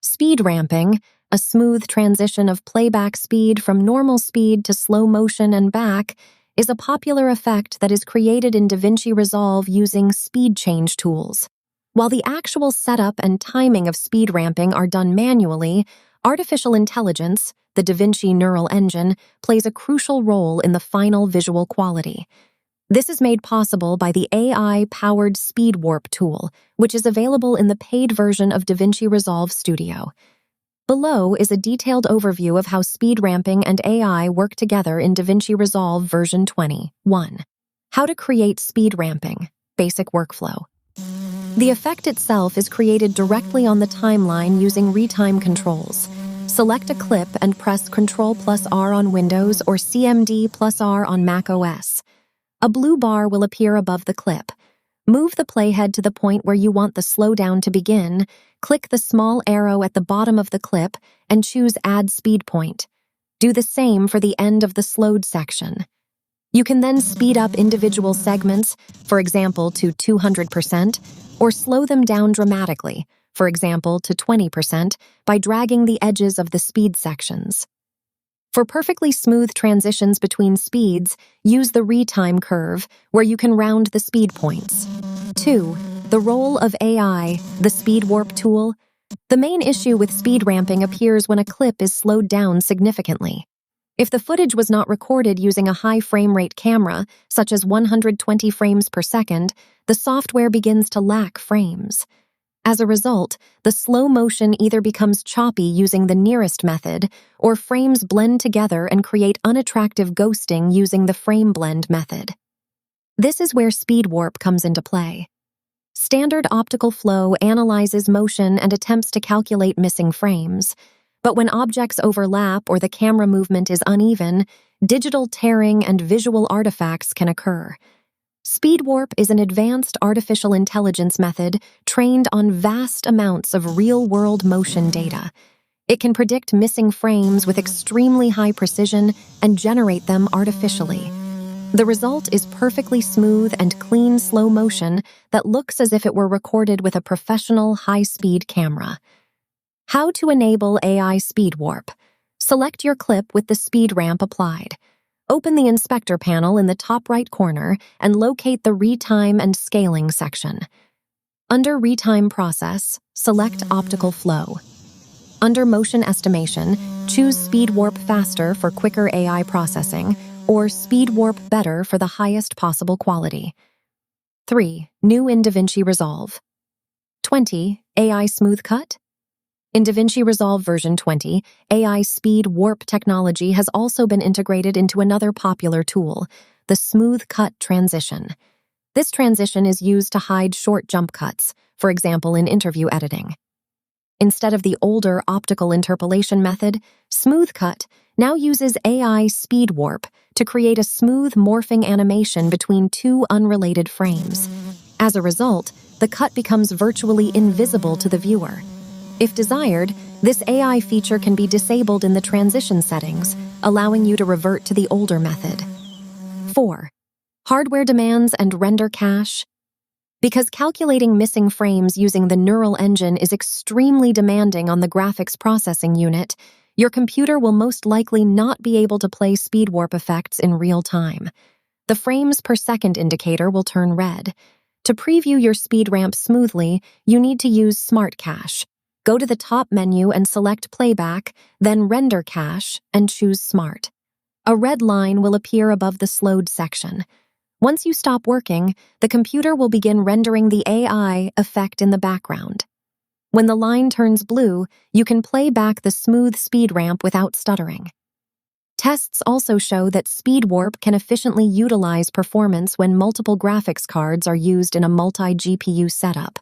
Speed ramping, a smooth transition of playback speed from normal speed to slow motion and back, is a popular effect that is created in DaVinci Resolve using speed change tools. While the actual setup and timing of speed ramping are done manually, artificial intelligence, the DaVinci neural engine, plays a crucial role in the final visual quality. This is made possible by the AI-powered Speed Warp tool, which is available in the paid version of DaVinci Resolve Studio. Below is a detailed overview of how speed ramping and AI work together in DaVinci Resolve version 20. 1. How to create speed ramping. Basic workflow. The effect itself is created directly on the timeline using retime controls. Select a clip and press Ctrl+R on Windows or CMD+R on Mac OS. A blue bar will appear above the clip. Move the playhead to the point where you want the slowdown to begin, click the small arrow at the bottom of the clip, and choose Add Speed Point. Do the same for the end of the slowed section. You can then speed up individual segments, for example to 200%, or slow them down dramatically, for example to 20%, by dragging the edges of the speed sections. For perfectly smooth transitions between speeds, use the retime curve, where you can round the speed points. 2. The role of AI, the Speed Warp tool. The main issue with speed ramping appears when a clip is slowed down significantly. If the footage was not recorded using a high frame rate camera, such as 120 frames per second, the software begins to lack frames. As a result, the slow motion either becomes choppy using the nearest method, or frames blend together and create unattractive ghosting using the frame blend method. This is where Speed Warp comes into play. Standard optical flow analyzes motion and attempts to calculate missing frames, but when objects overlap or the camera movement is uneven, digital tearing and visual artifacts can occur. Speed Warp is an advanced artificial intelligence method trained on vast amounts of real-world motion data. It can predict missing frames with extremely high precision and generate them artificially. The result is perfectly smooth and clean slow motion that looks as if it were recorded with a professional high-speed camera. How to enable AI Speed Warp. Select your clip with the speed ramp applied. Open the inspector panel in the top right corner and locate the retime and scaling section. Under Retime Process, select Optical Flow. Under Motion Estimation, choose Speed Warp Faster for quicker AI processing, or Speed Warp Better for the highest possible quality. 3. New in DaVinci Resolve. 20. AI Smooth Cut. In DaVinci Resolve version 20, AI Speed Warp technology has also been integrated into another popular tool, the Smooth Cut transition. This transition is used to hide short jump cuts, for example in interview editing. Instead of the older optical interpolation method, Smooth Cut now uses AI Speed Warp to create a smooth morphing animation between two unrelated frames. As a result, the cut becomes virtually invisible to the viewer. If desired, this AI feature can be disabled in the transition settings, allowing you to revert to the older method. 4. Hardware demands and render cache. Because calculating missing frames using the neural engine is extremely demanding on the graphics processing unit, your computer will most likely not be able to play speed warp effects in real time. The frames per second indicator will turn red. To preview your speed ramp smoothly, you need to use Smart Cache. Go to the top menu and select Playback, then Render Cache, and choose Smart. A red line will appear above the slowed section. Once you stop working, the computer will begin rendering the AI effect in the background. When the line turns blue, you can play back the smooth speed ramp without stuttering. Tests also show that Speed Warp can efficiently utilize performance when multiple graphics cards are used in a multi-GPU setup.